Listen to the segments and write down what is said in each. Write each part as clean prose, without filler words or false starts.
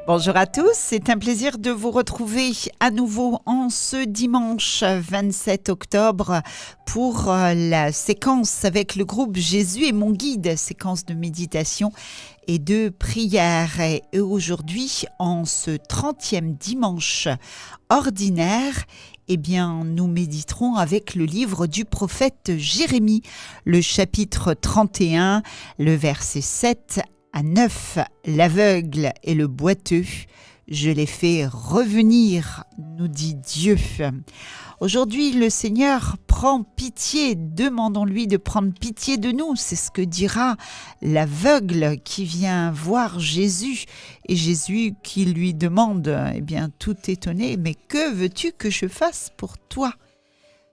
Bonjour à tous, c'est un plaisir de vous retrouver à nouveau en ce dimanche 27 octobre pour la séquence avec le groupe Jésus est mon guide, séquence de méditation et de prière. Et aujourd'hui, en ce 30e dimanche ordinaire, eh bien, nous méditerons avec le livre du prophète Jérémie, le chapitre 31, le verset 7 à 9, l'aveugle et le boiteux, je les fais revenir, nous dit Dieu. Aujourd'hui, le Seigneur prend pitié, demandons-lui de prendre pitié de nous. C'est ce que dira l'aveugle qui vient voir Jésus. Et Jésus qui lui demande, eh bien, tout étonné, mais que veux-tu que je fasse pour toi ?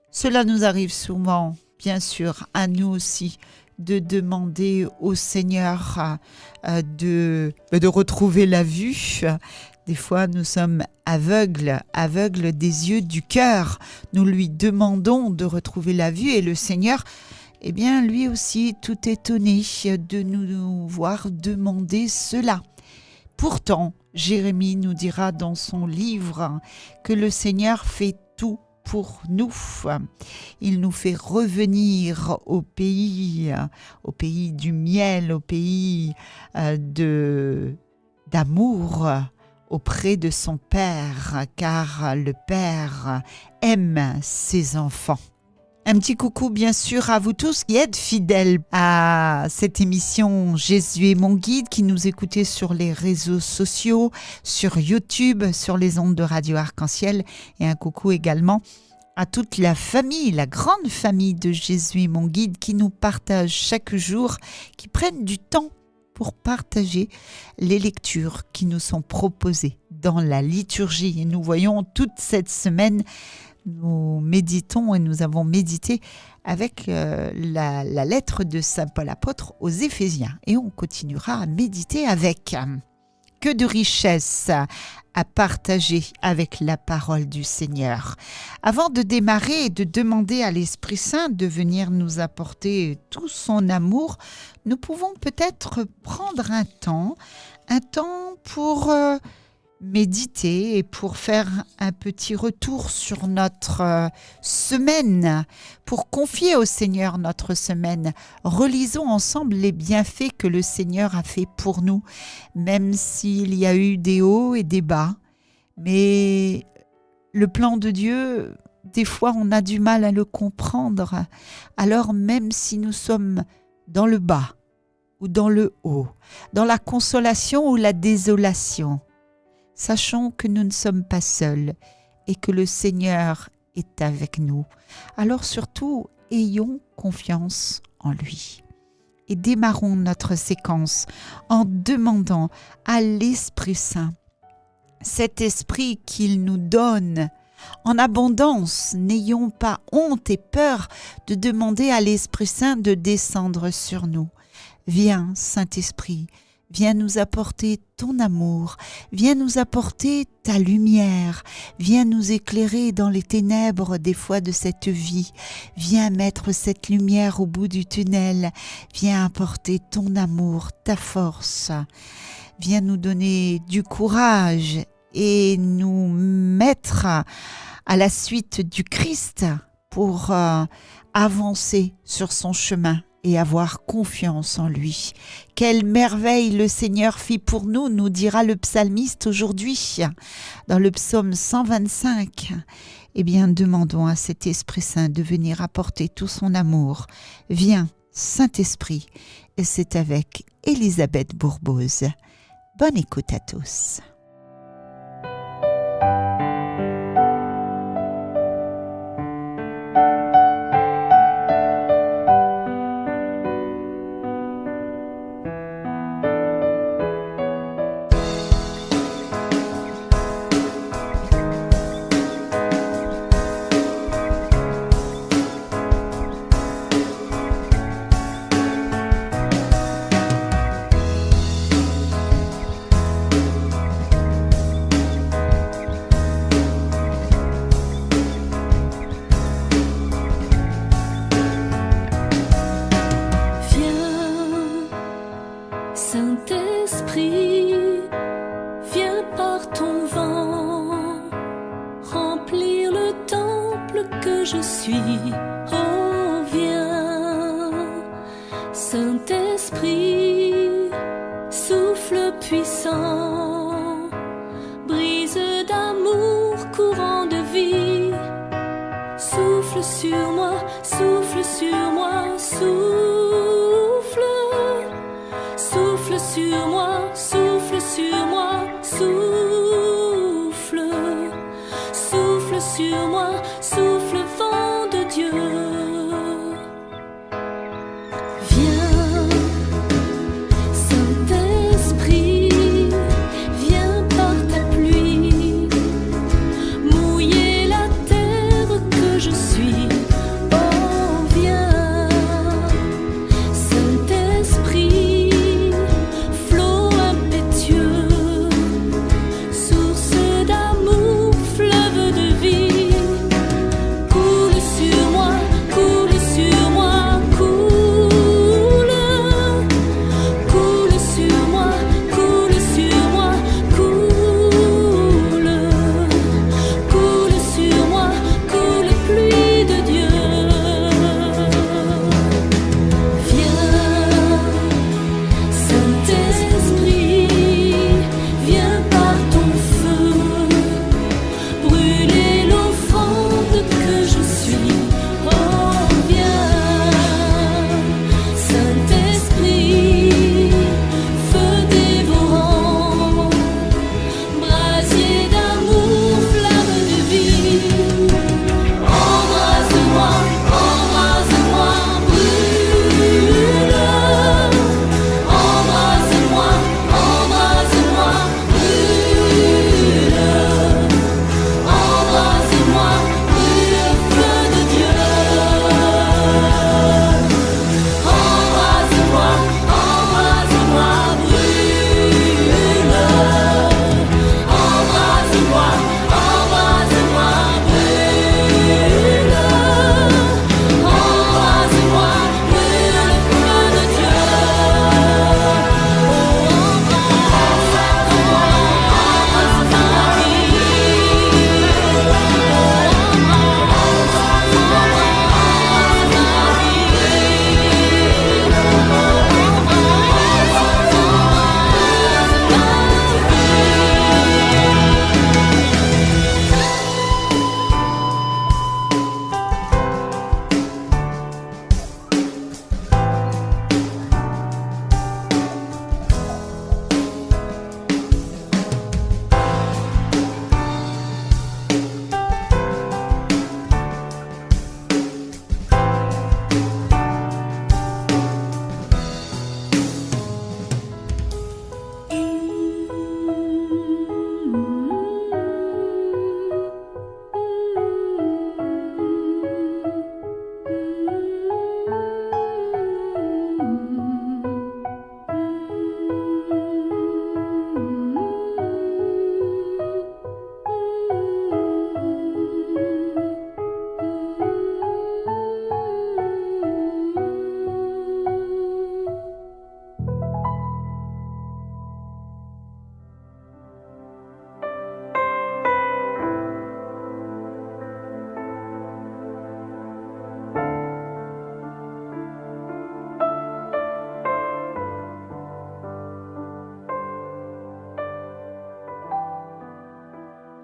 Cela nous arrive souvent, bien sûr, à nous aussi, de demander au Seigneur de retrouver la vue. Des fois, nous sommes aveugles des yeux du cœur. Nous lui demandons de retrouver la vue et le Seigneur, eh bien, lui aussi, tout étonné de nous voir demander cela. Pourtant, Jérémie nous dira dans son livre que le Seigneur fait tout pour nous. Il nous fait revenir au pays du miel, au pays d'amour auprès de son Père, car le Père aime ses enfants. Un petit coucou bien sûr à vous tous qui êtes fidèles à cette émission Jésus est mon guide, qui nous écoutez sur les réseaux sociaux, sur YouTube, sur les ondes de Radio Arc-en-Ciel, et un coucou également à toute la famille, la grande famille de Jésus est mon guide qui nous partage chaque jour, qui prennent du temps pour partager les lectures qui nous sont proposées dans la liturgie. Et nous voyons toute cette semaine, nous méditons et nous avons médité avec la lettre de Saint Paul apôtre aux Éphésiens. Et on continuera à méditer avec. Que de richesse à partager avec la parole du Seigneur. Avant de démarrer et de demander à l'Esprit Saint de venir nous apporter tout son amour, nous pouvons peut-être prendre un temps pour méditer et pour faire un petit retour sur notre semaine, pour confier au Seigneur notre semaine. Relisons ensemble les bienfaits que le Seigneur a fait pour nous, même s'il y a eu des hauts et des bas. Mais le plan de Dieu, des fois on a du mal à le comprendre. Alors même si nous sommes dans le bas ou dans le haut, dans la consolation ou la désolation, sachons que nous ne sommes pas seuls et que le Seigneur est avec nous. Alors surtout, ayons confiance en lui. Et démarrons notre séquence en demandant à l'Esprit Saint, cet esprit qu'il nous donne en abondance. N'ayons pas honte et peur de demander à l'Esprit Saint de descendre sur nous. Viens, Saint-Esprit, viens nous apporter ton amour, viens nous apporter ta lumière, viens nous éclairer dans les ténèbres des fois de cette vie, viens mettre cette lumière au bout du tunnel, viens apporter ton amour, ta force, viens nous donner du courage et nous mettre à la suite du Christ pour avancer sur son chemin et avoir confiance en lui. Quelle merveille le Seigneur fit pour nous, nous dira le psalmiste aujourd'hui, dans le psaume 125. Eh bien, demandons à cet Esprit Saint de venir apporter tout son amour. Viens, Saint-Esprit, et c'est avec Elisabeth Bourbose. Bonne écoute à tous. suis. Oh, viens, Saint-Esprit, souffle puissant, brise d'amour, courant de vie. Souffle sur moi, souffle sur moi, souffle. Souffle sur moi, souffle sur moi, souffle. Souffle sur moi, souffle vent de Dieu. Viens, Saint-Esprit, viens par ta pluie, mouiller la terre que je suis. Oh, viens, Saint-Esprit, flot impétueux, source d'amour, fleuve de vie. Coule sur moi, coule sur moi, coule. Coule sur moi, coule sur moi, coule. Coule sur moi, coule pluie de Dieu. Viens, Saint-Esprit, viens par ton feu, brûler l'offrande que je suis. Oh, viens, Saint-Esprit, feu dévorant, brasier d'amour, flamme de vie. Embrase-moi, embrase-moi, brûle. Embrase-moi, embrase-moi, brûle. Embrase-moi, brûle, feu de Dieu. Embrase-moi, embrase-moi, brûle. Embrase-moi, embrase-moi, brûle. Embrase-moi, brûle, feu de Dieu.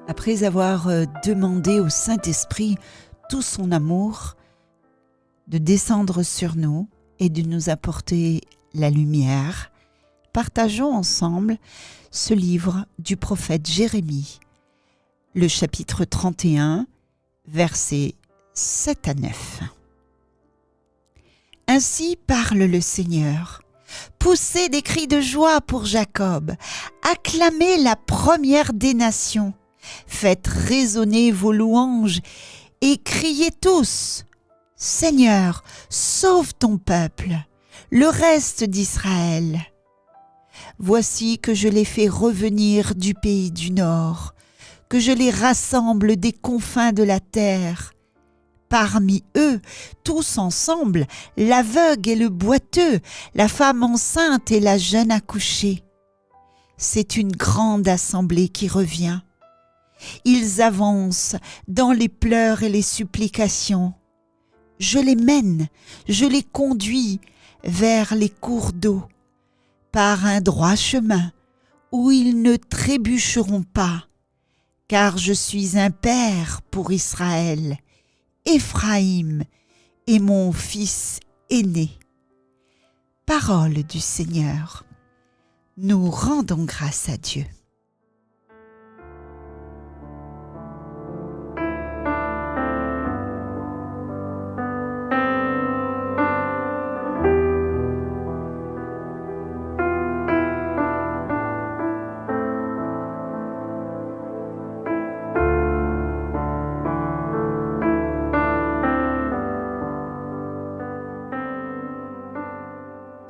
Après avoir demandé au Saint-Esprit tout son amour, de descendre sur nous et de nous apporter la lumière, partageons ensemble ce livre du prophète Jérémie, le chapitre 31, versets 7 à 9. Ainsi parle le Seigneur. Poussez des cris de joie pour Jacob, acclamez la première des nations, faites résonner vos louanges et criez tous, Seigneur, sauve ton peuple, le reste d'Israël. Voici que je les fais revenir du pays du Nord, que je les rassemble des confins de la terre. Parmi eux, tous ensemble, l'aveugle et le boiteux, la femme enceinte et la jeune accouchée. C'est une grande assemblée qui revient. Ils avancent dans les pleurs et les supplications. Je les mène, je les conduis vers les cours d'eau, par un droit chemin, où ils ne trébucheront pas, car je suis un père pour Israël, Éphraïm est mon fils aîné. Parole du Seigneur. Nous rendons grâce à Dieu.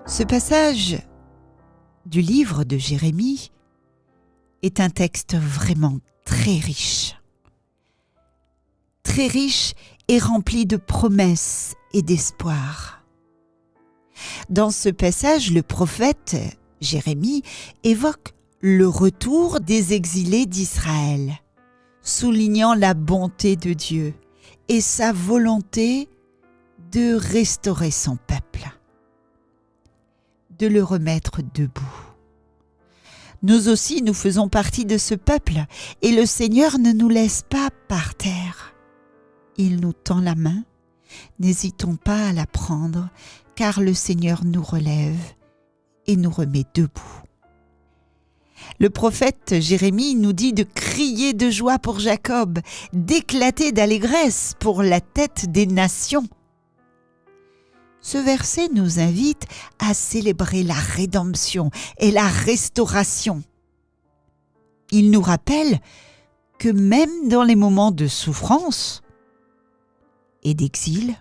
Ce passage du livre de Jérémie est un texte vraiment très riche et rempli de promesses et d'espoir. Dans ce passage, le prophète Jérémie évoque le retour des exilés d'Israël, soulignant la bonté de Dieu et sa volonté de restaurer son peuple, de le remettre debout. Nous aussi, nous faisons partie de ce peuple et le Seigneur ne nous laisse pas par terre. Il nous tend la main, n'hésitons pas à la prendre, car le Seigneur nous relève et nous remet debout. Le prophète Jérémie nous dit de crier de joie pour Jacob, d'éclater d'allégresse pour la tête des nations. Ce verset nous invite à célébrer la rédemption et la restauration. Il nous rappelle que même dans les moments de souffrance et d'exil,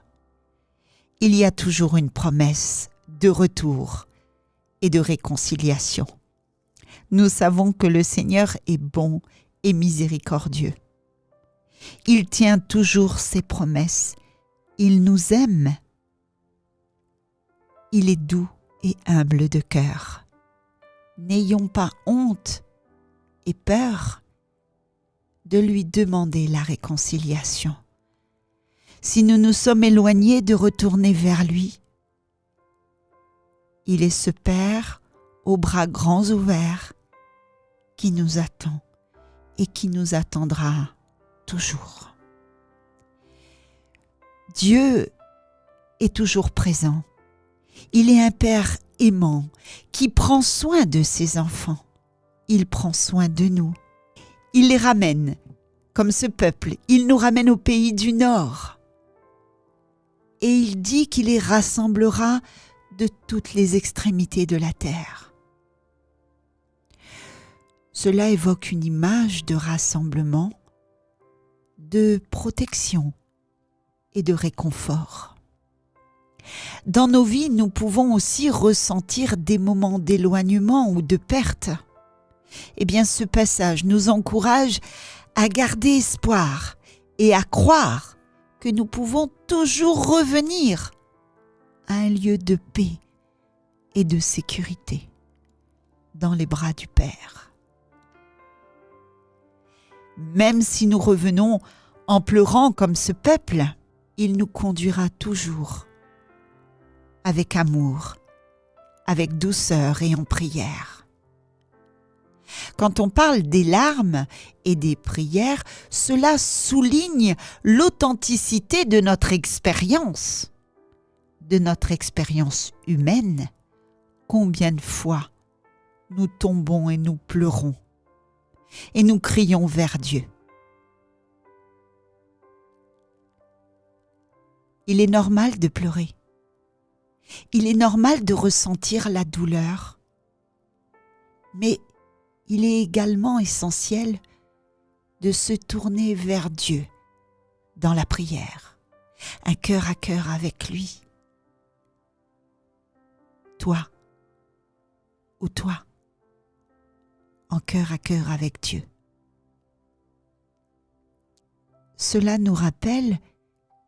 il y a toujours une promesse de retour et de réconciliation. Nous savons que le Seigneur est bon et miséricordieux. Il tient toujours ses promesses. Il nous aime. Il est doux et humble de cœur. N'ayons pas honte et peur de lui demander la réconciliation. Si nous nous sommes éloignés, de retourner vers lui. Il est ce Père aux bras grands ouverts qui nous attend et qui nous attendra toujours. Dieu est toujours présent. Il est un Père aimant qui prend soin de ses enfants. Il prend soin de nous. Il les ramène, comme ce peuple, il nous ramène au pays du Nord. Et il dit qu'il les rassemblera de toutes les extrémités de la terre. Cela évoque une image de rassemblement, de protection et de réconfort. Dans nos vies, nous pouvons aussi ressentir des moments d'éloignement ou de perte. Eh bien, ce passage nous encourage à garder espoir et à croire que nous pouvons toujours revenir à un lieu de paix et de sécurité dans les bras du Père. Même si nous revenons en pleurant comme ce peuple, il nous conduira toujours avec amour, avec douceur et en prière. Quand on parle des larmes et des prières, cela souligne l'authenticité de notre expérience humaine. Combien de fois nous tombons et nous pleurons et nous crions vers Dieu. Il est normal de pleurer. Il est normal de ressentir la douleur. Mais il est également essentiel de se tourner vers Dieu dans la prière, un cœur à cœur avec lui. Toi ou toi, en cœur à cœur avec Dieu. Cela nous rappelle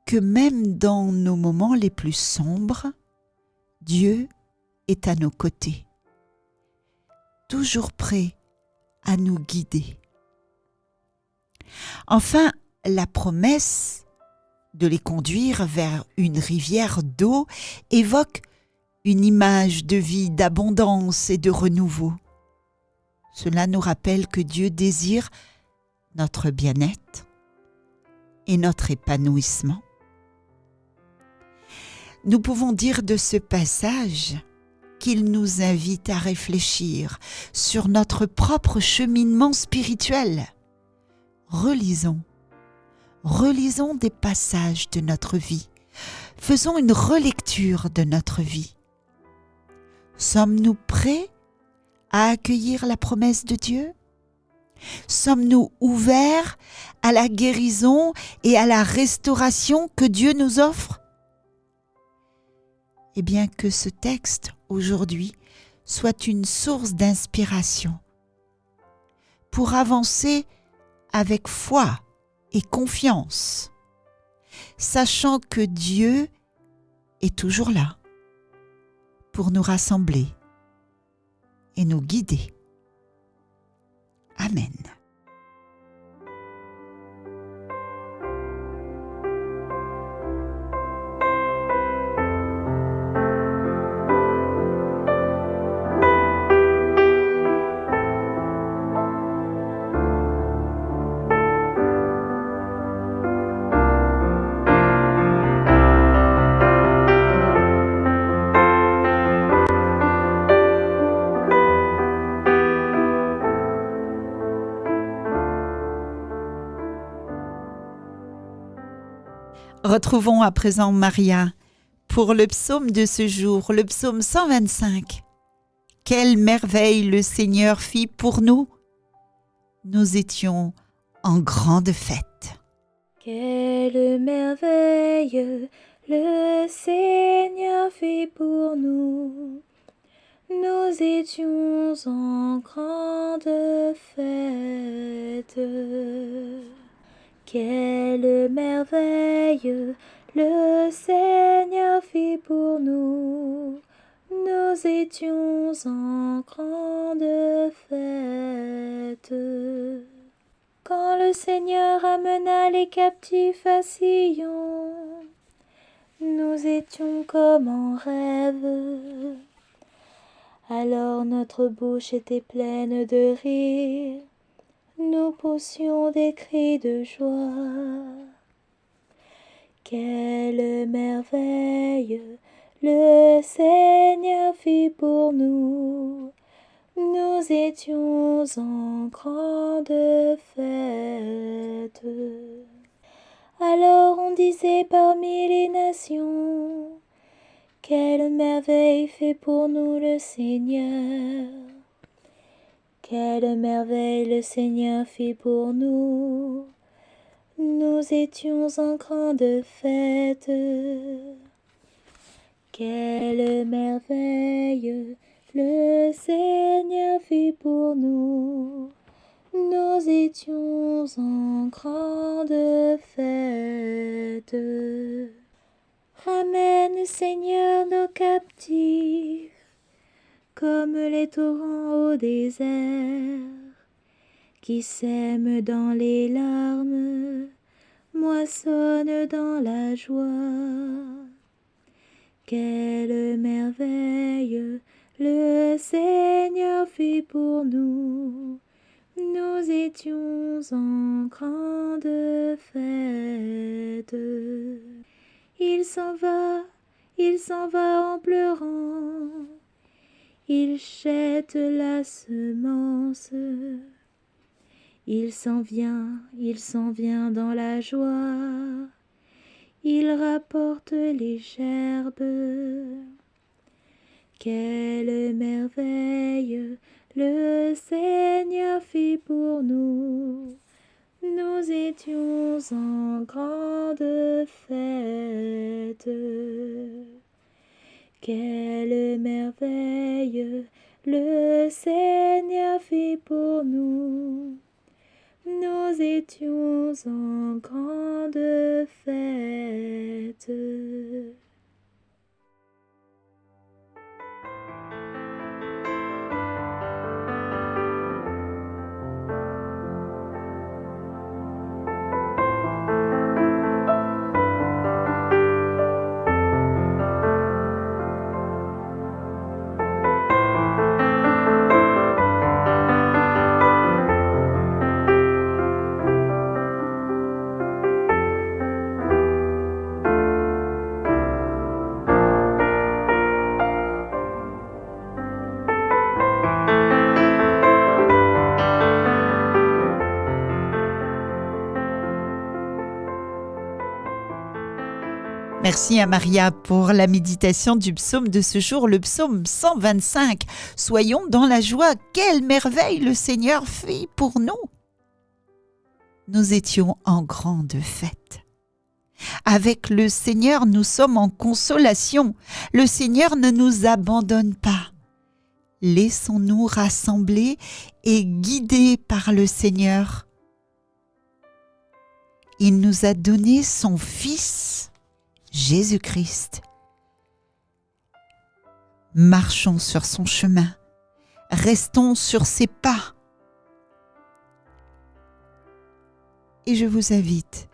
que même dans nos moments les plus sombres, Dieu est à nos côtés, toujours prêt à nous guider. Enfin, la promesse de les conduire vers une rivière d'eau évoque une image de vie, d'abondance et de renouveau. Cela nous rappelle que Dieu désire notre bien-être et notre épanouissement. Nous pouvons dire de ce passage qu'il nous invite à réfléchir sur notre propre cheminement spirituel. Relisons des passages de notre vie. Faisons une relecture de notre vie. Sommes-nous prêts à accueillir la promesse de Dieu? Sommes-nous ouverts à la guérison et à la restauration que Dieu nous offre? Eh bien, que ce texte, aujourd'hui, soit une source d'inspiration pour avancer avec foi et confiance, sachant que Dieu est toujours là pour nous rassembler et nous guider. Amen. Retrouvons à présent Maria pour le psaume de ce jour, le psaume 125. Quelle merveille le Seigneur fit pour nous! Nous étions en grande fête. Quelle merveille le Seigneur fit pour nous. Nous étions en grande fête. Quelle merveille le Seigneur fit pour nous. Nous étions en grande fête. Quand le Seigneur amena les captifs à Sion, nous étions comme en rêve. Alors notre bouche était pleine de rire, nous poussions des cris de joie. Quelle merveille le Seigneur fit pour nous. Nous étions en grande fête. Alors on disait parmi les nations, quelle merveille fait pour nous le Seigneur. Quelle merveille le Seigneur fit pour nous. Nous étions en grande fête. Quelle merveille le Seigneur fit pour nous. Nous étions en grande fête. Ramène, Seigneur, nos captifs, comme les torrents au désert, qui sèment dans les larmes, moissonnent dans la joie. Quelle merveille le Seigneur fit pour nous. Nous étions en grande fête. Il s'en va en pleurant. Il jette la semence. Il s'en vient dans la joie. Il rapporte les gerbes. Quelle merveille le Seigneur fit pour nous. Nous étions en grande fête. Quelle merveille le Seigneur fit pour nous. Nous étions en grande fête. Merci à Maria pour la méditation du psaume de ce jour, le psaume 125. Soyons dans la joie, quelle merveille le Seigneur fit pour nous. Nous étions en grande fête. Avec le Seigneur, nous sommes en consolation. Le Seigneur ne nous abandonne pas. Laissons-nous rassembler et guider par le Seigneur. Il nous a donné son Fils, Jésus-Christ. Marchons sur son chemin. Restons sur ses pas. Et je vous invite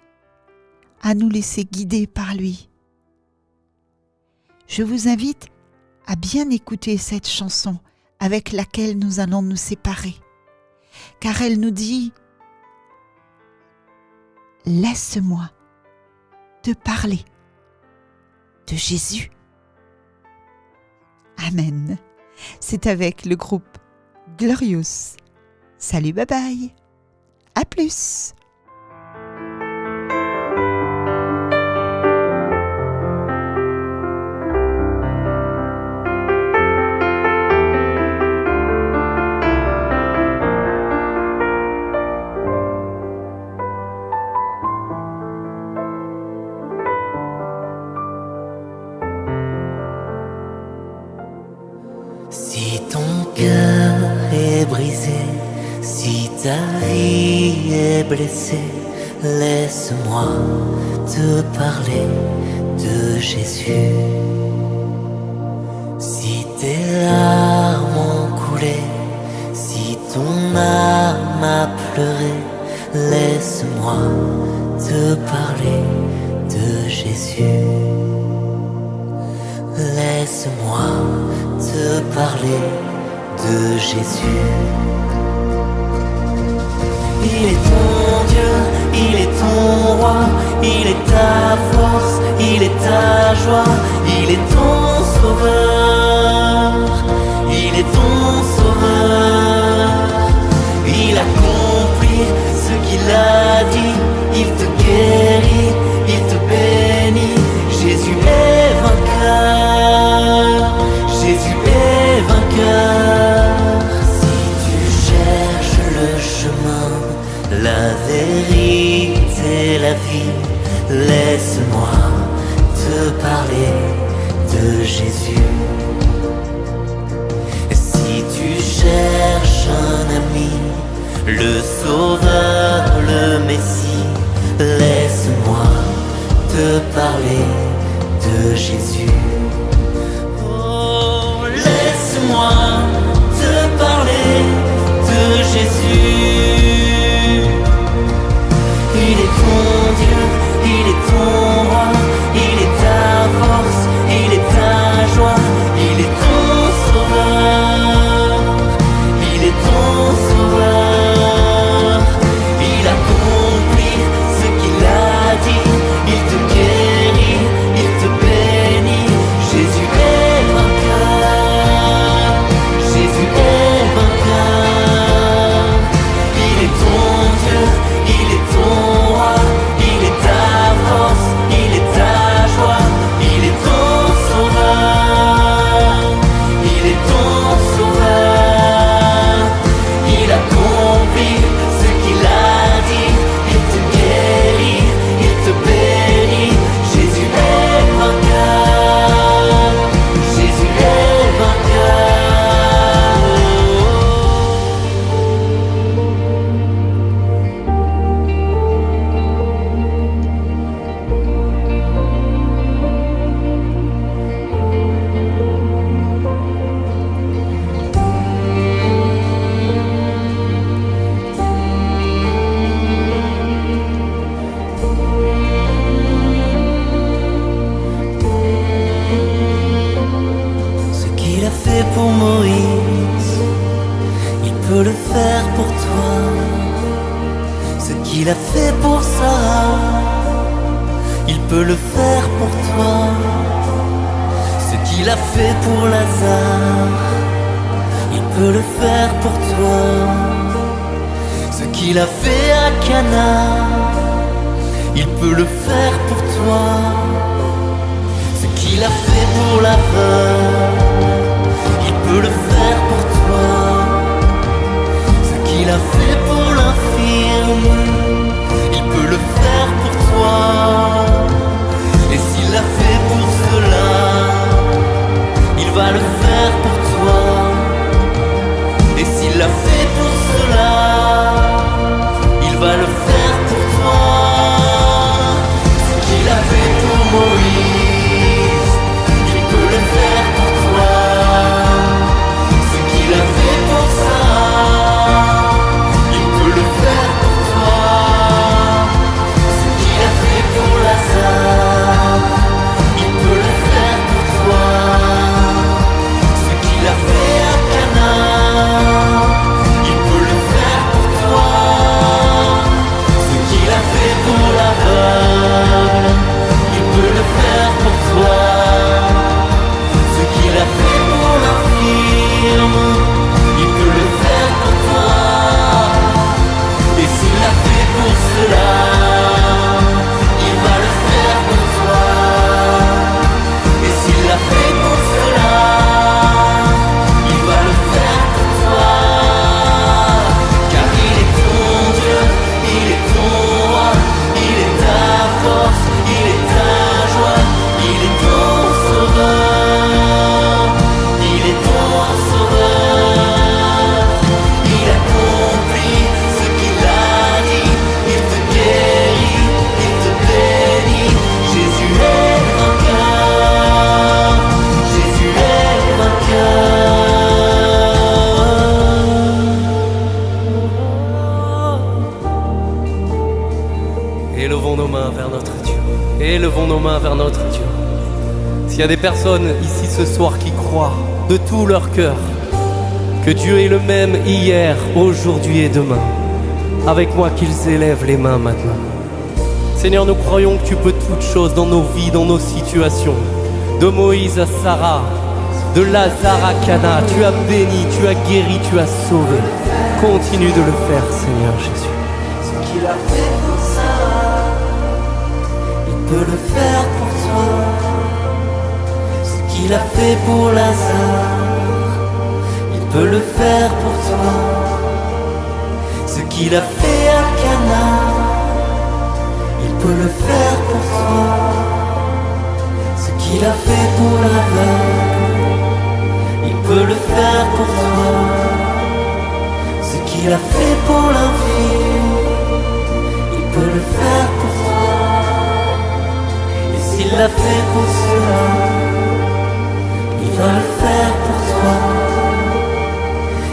à nous laisser guider par lui. Je vous invite à bien écouter cette chanson avec laquelle nous allons nous séparer, car elle nous dit « Laisse-moi te parler de Jésus ». Amen. C'est avec le groupe Glorious. Salut, bye bye. À plus. Si ton cœur est brisé, si ta vie est blessée, laisse-moi te parler de Jésus. Si tes larmes ont coulé, si ton âme a pleuré, laisse-moi te parler de Jésus. Laisse-moi te parler de Jésus. Il est ton Dieu, il est ton roi, il est ta force, il est ta joie, il est ton sauveur, il est ton sauveur. Il accomplit ce qu'il a dit, il te guérit, il te bénit. Jésus est vainqueur, Jésus est vainqueur. Si tu cherches le chemin, la vérité, la vie, laisse-moi te parler de Jésus. Si tu cherches un ami, le sauveur, le Messie, laisse-moi te parler de Jésus. Oh, laisse-moi te parler de Jésus. Il est ton Dieu, il est ton roi, il est ta force, il est ta joie, il est ton sauveur, il est ton sauveur. Il accomplit ce qu'il a dit, il te guérit, il te bénit. Jésus est vainqueur, Jésus est vainqueur. Il est ton Dieu, il est ton roi, il est ta force, il est ta joie, il est ton sauveur, il est ton sauveur. Il accomplit ce qu'il a dit, il te guérit, il te bénit. Jésus est vainqueur, Jésus est vainqueur. Ce qu'il a fait pour Moïse, il peut le faire pour toi. Ce qu'il a fait pour Sarah, il peut le faire pour toi. Ce qu'il a fait pour Lazare, il peut le faire pour toi. Ce qu'il a fait à Cana, il peut le faire pour toi. qu'il a fait pour l'aveugle, il peut le faire pour toi. Ce qu'il a fait pour l'infirme, il peut le faire pour toi. Et s'il l'a fait pour cela, il va le faire pour toi. Et s'il l'a fait pour cela, il va le faire pour toi. Ce qu'il a fait pour Moïse, il peut le faire pour toi. Ce qu'il a fait pour Sarah, il peut le faire pour toi. Ce qu'il a fait pour Lazare, il peut le faire pour toi. Ce qu'il a fait à Cana, il peut le faire pour toi. Ce qu'il a fait pour l'aveugle, il peut le faire pour toi. Ce qu'il a fait pour l'infirme, il peut le faire pour toi. Et s'il l'a fait pour cela, il va le faire pour toi. Et s'il l'a fait pour cela, il va le faire pour toi. Car il est ton Dieu, il est ton roi, il est ta force, il est ta joie, il est ton sauveur, il est ton sauveur. Il accomplit ce qu'il a dit, il te guérit, il te bénit. Jésus est vainqueur, Jésus est vainqueur. Élevons nos mains vers notre Dieu. Élevons nos mains vers notre Dieu. S'il y a des personnes ici ce soir qui croient de tout leur cœur que Dieu est le même hier, aujourd'hui et demain, avec moi qu'ils élèvent les mains maintenant. Seigneur, nous croyons que tu peux toutes choses dans nos vies, dans nos situations. De Moïse à Sarah, de Lazare à Cana, tu as béni, tu as guéri, tu as sauvé. Continue de le faire, Seigneur Jésus. Ce qu'il a fait pour Sarah, il peut le faire pour toi. Ce qu'il a fait pour Lazare, il peut le faire pour toi. Ce qu'il a fait à Cana, il peut le faire pour toi. Ce qu'il a fait pour l'aveugle, il peut le faire pour toi. Ce qu'il a fait pour l'infirme, il peut le faire pour toi. Et s'il l'a fait pour cela, il va le faire pour toi.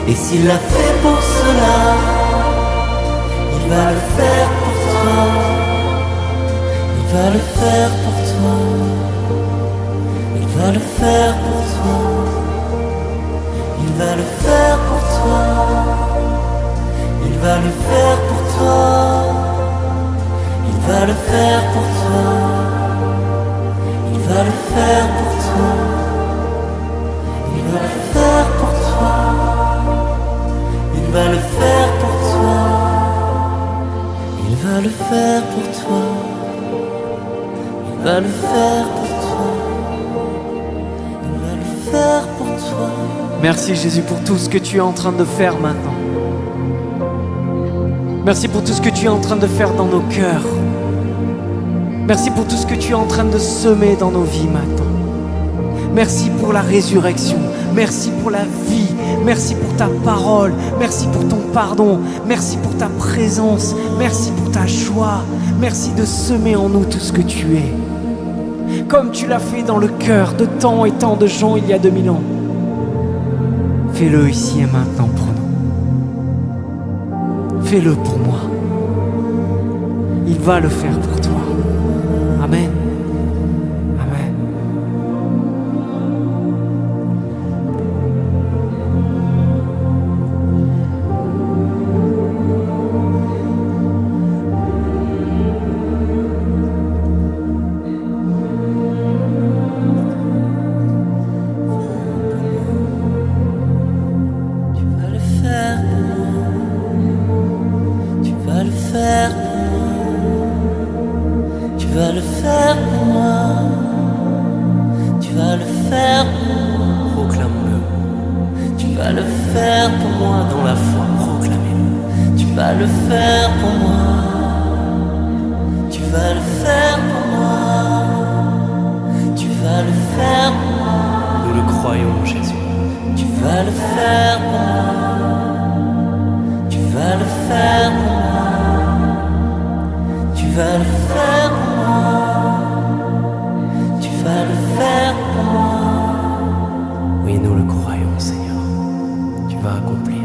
Et s'il l'a fait pour cela, il va le faire pour toi. Il va le faire pour toi. Il va le faire pour toi. Il va le faire pour toi. Il va le faire pour toi. Il va le faire pour toi. Il va le faire pour toi. Il va le faire pour toi. Il va le faire pour toi. Il va le faire pour toi. Il va le faire pour toi. Il va le faire pour toi. Merci Jésus pour tout ce que tu es en train de faire maintenant. Merci pour tout ce que tu es en train de faire dans nos cœurs. Merci pour tout ce que tu es en train de semer dans nos vies maintenant. Merci pour la résurrection. Merci pour la vie. Merci pour ta parole. Merci pour ton pardon. Merci pour ta présence. Merci pour ta joie. Merci de semer en nous tout ce que tu es. Comme tu l'as fait dans le cœur de tant et tant de gens il y a 2000 ans. Fais-le ici et maintenant pour nous. Fais-le pour moi. Il va le faire pour toi. Amen. Amen. Tu vas le faire faire pour moi. Proclamons-le. Tu vas le faire pour moi dans la foi. Proclamez-le. Tu vas le faire pour moi. Tu vas le faire pour moi. Tu vas le faire pour moi. Nous le croyons, Jésus. Tu vas le faire pour moi. Tu vas le faire pour moi. Tu vas le faire pour moi. Tu vas le faire pour moi. Oui, nous le croyons, Seigneur. Tu vas accomplir.